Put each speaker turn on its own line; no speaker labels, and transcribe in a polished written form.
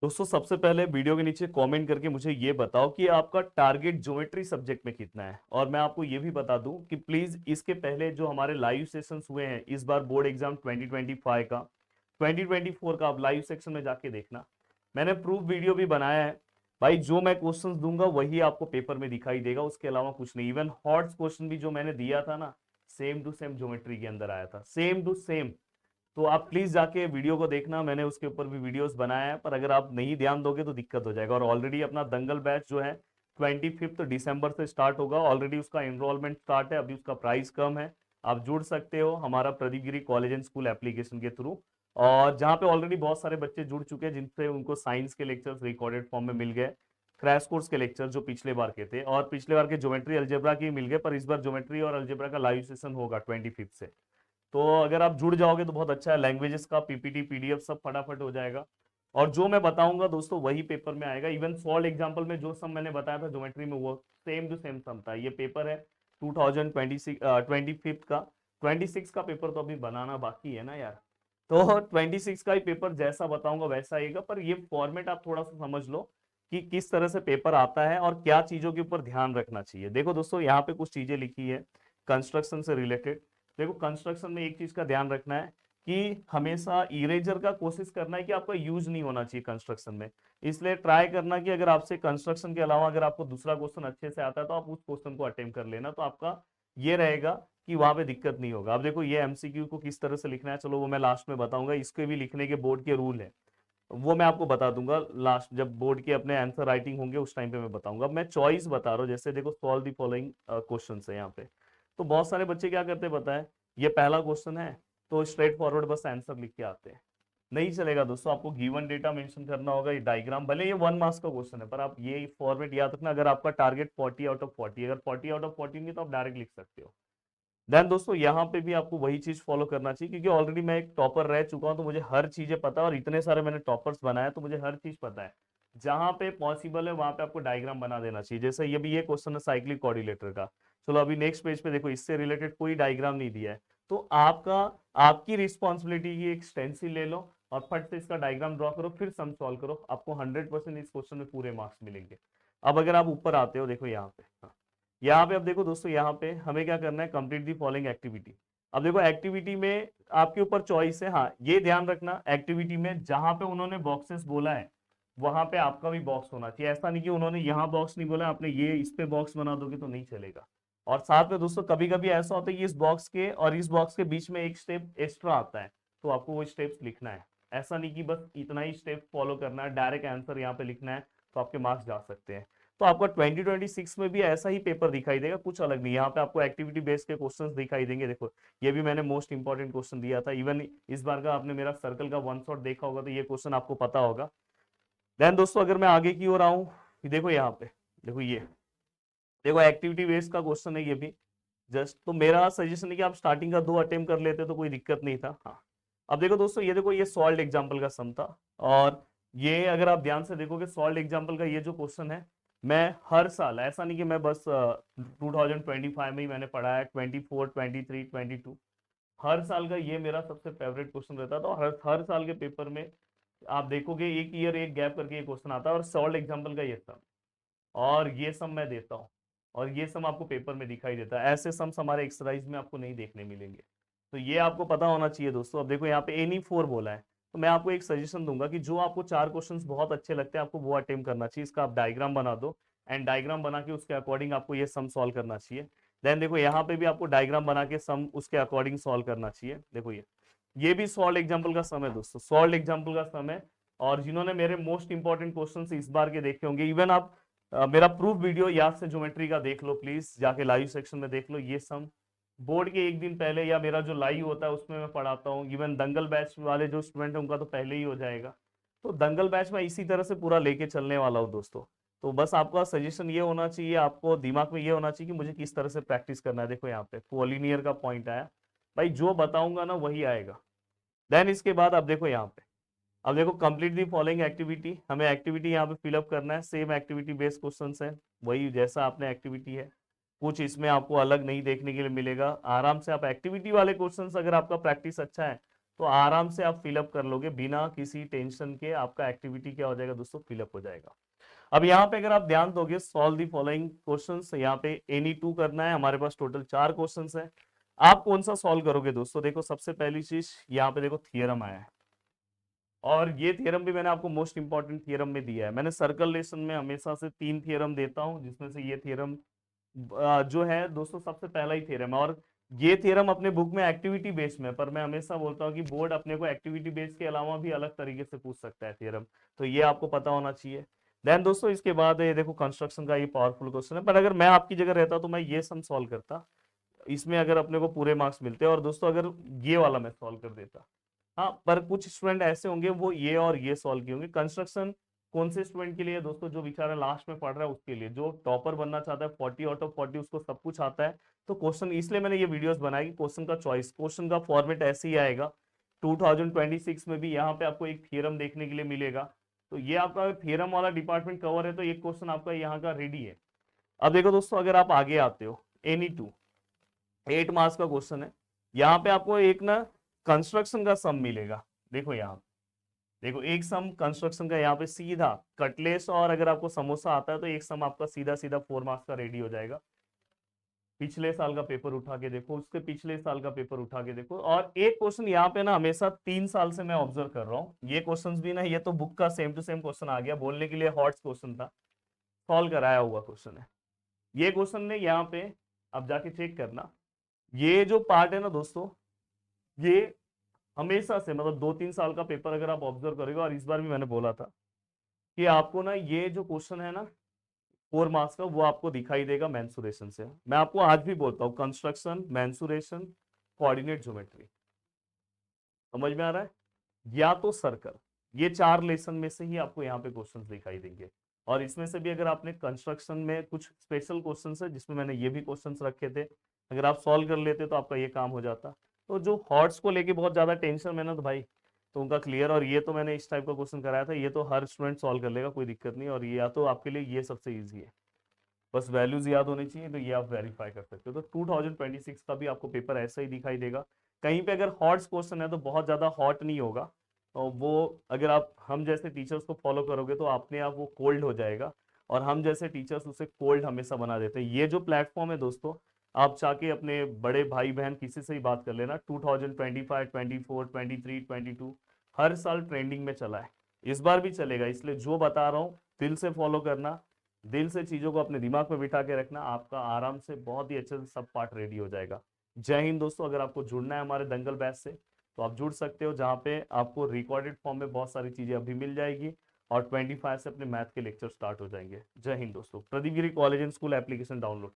दोस्तों सबसे पहले वीडियो के नीचे कमेंट करके मुझे ये बताओ कि आपका टारगेट ज्योमेट्री सब्जेक्ट में कितना है। और मैं आपको ये भी बता दूं कि प्लीज इसके पहले जो हमारे लाइव सेशंस हुए हैं इस बार बोर्ड एग्जाम 2025 का 2024 का, आप लाइव सेक्शन में जाके देखना। मैंने प्रूफ वीडियो भी बनाया है भाई। जो मैं क्वेश्चंस दूंगा वही आपको पेपर में दिखाई देगा, उसके अलावा कुछ नहीं। इवन हॉट्स क्वेश्चन भी जो मैंने दिया था ना, सेम टू सेम ज्योमेट्री के अंदर आया था, सेम टू सेम। तो आप प्लीज जाके वीडियो को देखना, मैंने उसके ऊपर भी वीडियोस बनाया है। पर अगर आप नहीं ध्यान दोगे तो दिक्कत हो जाएगा। और ऑलरेडी अपना दंगल बैच जो है 25 दिसंबर से स्टार्ट होगा। ऑलरेडी उसका एनरोलमेंट स्टार्ट है, अभी उसका प्राइस कम है। आप जुड़ सकते हो हमारा Pradeep Giri college and school application के थ्रू। और जहाँ पे ऑलरेडी बहुत सारे बच्चे जुड़ चुके हैं, जिनसे उनको साइंस के लेक्चर्स रिकॉर्डेड फॉर्म में मिल गए, क्रैश कोर्स के लेक्चर जो पिछले बार के थे, और पिछले बार के ज्योमेट्री अलजेब्रा के मिल गए। पर इस बार ज्योमेट्री और अलजेब्रा का लाइव सेशन होगा 25 से। तो अगर आप जुड़ जाओगे तो बहुत अच्छा है। लैंग्वेजेस का पीपीटी पीडीएफ सब फटाफट हो जाएगा। और जो मैं बताऊंगा दोस्तों वही पेपर में आएगा। इवन सॉल्व एग्जाम्पल में जो सम मैंने बताया था ज्योमेट्री में, वो सेम टू सेम सम था। ये पेपर है 2026 का। 26 का पेपर तो अभी बनाना बाकी है ना यार। तो 26 का ही पेपर जैसा बताऊंगा वैसा आएगा। पर ये फॉर्मेट आप थोड़ा सा समझ लो कि किस तरह से पेपर आता है और क्या चीजों के ऊपर ध्यान रखना चाहिए। देखो दोस्तों, यहाँ पे कुछ चीजें लिखी है कंस्ट्रक्शन से रिलेटेड। देखो कंस्ट्रक्शन में एक चीज का ध्यान रखना है कि हमेशा इरेजर का कोशिश करना है कि आपका यूज नहीं होना चाहिए कंस्ट्रक्शन में। इसलिए ट्राई करना कि अगर आपसे कंस्ट्रक्शन के अलावा अगर आपको दूसरा क्वेश्चन अच्छे से आता है तो आप उस क्वेश्चन को अटेम्प्ट कर लेना। तो आपका ये रहेगा कि वहां पे दिक्कत नहीं होगा। अब देखो ये एमसीक्यू को किस तरह से लिखना है, चलो वो मैं लास्ट में बताऊंगा। इसके भी लिखने के बोर्ड के रूल है, वो मैं आपको बता दूंगा लास्ट, जब बोर्ड के अपने आंसर राइटिंग होंगे उस टाइम पे मैं बताऊंगा। अब मैं चॉइस बता रहा हूँ। जैसे देखो सॉल्व द फॉलोइंग क्वेश्चन है यहाँ पे। तो बहुत सारे बच्चे क्या करते हैं पता है, ये पहला क्वेश्चन है तो स्ट्रेट फॉरवर्ड बस आंसर लिख के आते हैं। नहीं चलेगा दोस्तों, आपको गिवन डेटा मेंशन करना होगा। ये डायग्राम भले ये 1 मार्क्स का क्वेश्चन है, पर आप ये फॉर्मेट याद रखना। अगर आपका टारगेट 40 आउट ऑफ 40, अगर 40 आउट ऑफ 40 नहीं तो आप डायरेक्ट लिख सकते हो। देन दोस्तों यहाँ पे भी आपको वही चीज फॉलो करना चाहिए, क्योंकि ऑलरेडी मैं एक टॉपर रह चुका हूँ तो मुझे हर चीजें पता है। और इतने सारे मैंने टॉपर्स बनाए तो मुझे हर चीज पता है। जहां पे पॉसिबल है वहां पे आपको डायग्राम बना देना चाहिए। जैसे ये भी ये क्वेश्चन है साइक्लिक कोऑर्डिनेटर का। चलो अभी नेक्स्ट पेज पे देखो, इससे रिलेटेड कोई डायग्राम नहीं दिया है। तो आपका आपकी रिस्पॉन्सिबिलिटी की एक स्टेंसिल ले लो और फट से इसका डायग्राम ड्रॉ करो, फिर सम सॉल्व करो। आपको 100% इस क्वेश्चन में पूरे मार्क्स मिलेंगे। अब अगर आप ऊपर आते हो, देखो यहाँ पे, हाँ, यहाँ पे अब देखो दोस्तों, यहाँ पे हमें क्या करना है, कंप्लीट दी फॉलोइंग एक्टिविटी। अब देखो एक्टिविटी में आपके ऊपर चॉइस है। हाँ ये ध्यान रखना, एक्टिविटी में जहां पे उन्होंने बॉक्सेस बोला है वहां पे आपका भी बॉक्स होना चाहिए। ऐसा नहीं कि उन्होंने यहाँ बॉक्स नहीं बोला, आपने ये इस पे बॉक्स बना दोगे तो नहीं चलेगा। और साथ में दोस्तों कभी कभी ऐसा होता है कि इस बॉक्स के और इस बॉक्स के बीच में एक स्टेप एक्स्ट्रा आता है, तो आपको वो स्टेप्स लिखना है। ऐसा नहीं कि बस इतना ही स्टेप फॉलो करना है, डायरेक्ट आंसर यहाँ पे लिखना है तो आपके मार्क्स जा सकते हैं। तो आपको 2026 में भी ऐसा ही पेपर दिखाई देगा, कुछ अलग नहीं। यहाँ पे आपको एक्टिविटी बेस्ड के क्वेश्चंस दिखाई देंगे। देखो ये भी मैंने मोस्ट इंपॉर्टेंट क्वेश्चन दिया था। इवन इस बार का आपने मेरा सर्कल का वन शॉट देखा होगा तो ये क्वेश्चन आपको पता होगा। देन दोस्तों अगर मैं आगे की ओर आऊं, देखो यहाँ पे, देखो ये, देखो एक्टिविटी बेस्ड का क्वेश्चन है ये भी। जस्ट तो मेरा सजेशन है कि आप स्टार्टिंग का 2 अटेम्प्ट कर लेते तो कोई दिक्कत नहीं था। हाँ अब देखो दोस्तों, ये देखो ये सॉल्व एग्जाम्पल का सम था। और ये अगर आप ध्यान से देखोगे सॉल्व एग्जाम्पल का ये जो क्वेश्चन है, मैं हर साल, ऐसा नहीं कि मैं बस 2025 में ही मैंने पढ़ा है, 24 23 22 हर साल का ये मेरा सबसे फेवरेट क्वेश्चन रहता था। और हर साल के पेपर में आप देखोगे एक ईयर एक गैप करके ये क्वेश्चन आता है, और सॉल्व एग्जाम्पल का ये सम, और ये सम मैं देता हूँ। और ये सम आपको पेपर में दिखाई देता है। ऐसे सम्स हमारे एक्सरसाइज में आपको नहीं देखने मिलेंगे। तो ये आपको पता होना चाहिए दोस्तों। अब देखो यहाँ पे एनी 4 बोला है, तो मैं आपको एक सजेशन दूंगा कि जो आपको 4 क्वेश्चंस बहुत अच्छे लगते हैं आपको वो अटेम्प्ट करना चाहिए। इसका आप डायग्राम बना दो, एंड डायग्राम बना के उसके अकॉर्डिंग आपको ये सम सॉल्व करना चाहिए। देन देखो यहाँ पे भी आपको डायग्राम बना के सम उसके अकॉर्डिंग सॉल्व करना चाहिए। देखो ये भी सॉल्व एग्जाम्पल का सम है दोस्तों, सॉल्व एग्जाम्पल का सम है। और जिन्होंने मेरे मोस्ट इंपॉर्टेंट क्वेश्चंस इस बार के देखे होंगे, इवन आप मेरा प्रूफ वीडियो याद से ज्योमेट्री का देख लो, प्लीज जाके लाइव सेक्शन में देख लो। ये सम बोर्ड के एक दिन पहले या मेरा जो लाइव होता है उसमें मैं पढ़ाता हूँ। इवन दंगल बैच वाले जो स्टूडेंट है उनका तो पहले ही हो जाएगा। तो दंगल बैच में इसी तरह से पूरा लेके चलने वाला हूँ दोस्तों। तो बस आपका सजेशन ये होना चाहिए, आपको दिमाग में ये होना चाहिए कि मुझे किस तरह से प्रैक्टिस करना है। देखो यहाँ पे कोलिनियर का पॉइंट आया, भाई जो बताऊंगा ना वही आएगा। देन इसके बाद आप देखो यहाँ पे, अब देखो कंप्लीट दी फॉलोइंग एक्टिविटी, हमें एक्टिविटी यहाँ पे फिलअप करना है। सेम एक्टिविटी बेस्ड क्वेश्चंस है, वही जैसा आपने एक्टिविटी है, कुछ इसमें आपको अलग नहीं देखने के लिए मिलेगा। आराम से आप एक्टिविटी वाले क्वेश्चंस, अगर आपका प्रैक्टिस अच्छा है तो आराम से आप फिलअप कर लोगे बिना किसी टेंशन के। आपका एक्टिविटी क्या हो जाएगा दोस्तों, फिलअप हो जाएगा। अब यहाँ पे अगर आप ध्यान दोगे, सॉल्व दी फॉलोइंग क्वेश्चंस, यहाँ पे एनी टू करना है। हमारे पास टोटल 4 क्वेश्चंस है। आप कौन सा सॉल्व करोगे दोस्तों? देखो सबसे पहली चीज यहाँ पे देखो थियरम आया है, और ये थियरम भी मैंने आपको मोस्ट इंपॉर्टेंट थियरम में दिया है। मैंने सर्कल लेसन में हमेशा से 3 थियरम देता हूं, जिसमें से ये थियरम जो है दोस्तों सबसे पहला ही थियरम है। और ये थियरम अपने बुक में एक्टिविटी बेस्ड में, पर मैं हमेशा बोलता हूँ कि बोर्ड अपने को एक्टिविटी बेस्ड के अलावा भी अलग तरीके से पूछ सकता है थियरम, तो ये आपको पता होना चाहिए। देन दोस्तों इसके बाद ये देखो कंस्ट्रक्शन का ये पावरफुल क्वेश्चन है, पर अगर मैं आपकी जगह रहता तो मैं ये सम सॉल्व करता, इसमें अगर अपने को पूरे मार्क्स मिलते। और दोस्तों अगर ये वाला मैं सॉल्व कर देता, हाँ, पर कुछ स्टूडेंट ऐसे होंगे वो ये और ये सॉल्व किए होंगे। कंस्ट्रक्शन कौन से स्टूडेंट के लिए दोस्तों? जो बेचारा लास्ट में पढ़ रहा है उसके लिए, जो टॉपर बनना चाहता है 40 आउट ऑफ 40, उसको सब कुछ आता है। तो क्वेश्चन, इसलिए मैंने ये वीडियोस बनाई कि क्वेश्चन का चॉइस, क्वेश्चन का फॉर्मेट ऐसे ही आएगा। 2026 में भी यहाँ पे आपको एक थियरम देखने के लिए मिलेगा। तो ये आपका थियरम वाला डिपार्टमेंट कवर है, तो एक क्वेश्चन आपका यहाँ का रेडी है। अब देखो दोस्तों, अगर आप आगे आते हो, एनी टू 8 मार्क्स का क्वेश्चन है। यहाँ पे आपको एक ना कंस्ट्रक्शन का सम मिलेगा। देखो यहाँ, देखो एक सम कंस्ट्रक्शन का यहाँ पे सीधा कटलेस, और अगर आपको समोसा आता है तो एक सम आपका सीधा सीधा 4 मार्क्स का रेडी हो जाएगा। पिछले साल का पेपर उठा के देखो, उसके पिछले साल का पेपर उठा के देखो। और एक क्वेश्चन यहाँ पे ना हमेशा 3 साल से मैं ऑब्जर्व कर रहा हूँ, ये क्वेश्चंस भी ना, ये तो बुक का सेम टू सेम क्वेश्चन आ गया, बोलने के लिए हॉट क्वेश्चन था, सॉल्व कराया हुआ क्वेश्चन है ये क्वेश्चन ने यहाँ पे। अब जाके चेक करना, ये जो पार्ट है ना दोस्तों, ये हमेशा से मतलब 2-3 साल का पेपर अगर आप ऑब्जर्व करोगे, और इस बार भी मैंने बोला था कि आपको ना ये जो क्वेश्चन है ना 4 मार्क्स का, वो आपको दिखाई देगा मेंसुरेशन से। मैं आपको आज भी बोलता हूँ, कंस्ट्रक्शन, मेंसुरेशन, कोऑर्डिनेट ज्योमेट्री, समझ में आ रहा है? या तो सर्कल, ये 4 लेसन में से ही आपको यहाँ पे क्वेश्चंस दिखाई देंगे। और इसमें से भी अगर आपने कंस्ट्रक्शन में कुछ स्पेशल क्वेश्चंस है जिसमें मैंने ये भी क्वेश्चंस रखे थे, अगर आप सॉल्व कर लेते तो आपका ये काम हो जाता। तो जो हॉट्स को लेके बहुत ज्यादा टेंशन में ना, तो भाई तो उनका क्लियर। और ये तो मैंने इस टाइप का क्वेश्चन कराया था, ये तो हर स्टूडेंट सॉल्व कर लेगा, कोई दिक्कत नहीं। और ये या तो आपके लिए ये सबसे ईजी है, बस वैल्यूज याद होनी चाहिए, तो ये आप वेरीफाई कर सकते हो। तो 2026 का भी आपको पेपर ऐसा ही दिखाई देगा। कहीं पे अगर हॉट क्वेश्चन है तो बहुत ज्यादा हॉट नहीं होगा, और वो अगर आप हम जैसे टीचर्स को फॉलो करोगे तो अपने आप वो कोल्ड हो जाएगा। और हम जैसे टीचर्स उसे कोल्ड हमेशा बना देते हैं। ये जो प्लेटफॉर्म है दोस्तों, आप चाहे अपने बड़े भाई बहन किसी से ही बात कर लेना, 2025, 24, 23, 22 हर साल ट्रेंडिंग में चला है, इस बार भी चलेगा। इसलिए जो बता रहा हूँ दिल से फॉलो करना, दिल से चीजों को अपने दिमाग में बिठा के रखना, आपका आराम से बहुत ही अच्छे से सब पार्ट रेडी हो जाएगा। जय हिंद दोस्तों। अगर आपको जुड़ना है हमारे दंगल बैच से तो आप जुड़ सकते हो, जहाँ पे आपको रिकॉर्डेड फॉर्म में बहुत सारी चीजें अभी मिल जाएगी, और 25 से अपने मैथ के लेक्चर स्टार्ट हो जाएंगे। जय हिंद दोस्तों। Pradeep Giri college and school application download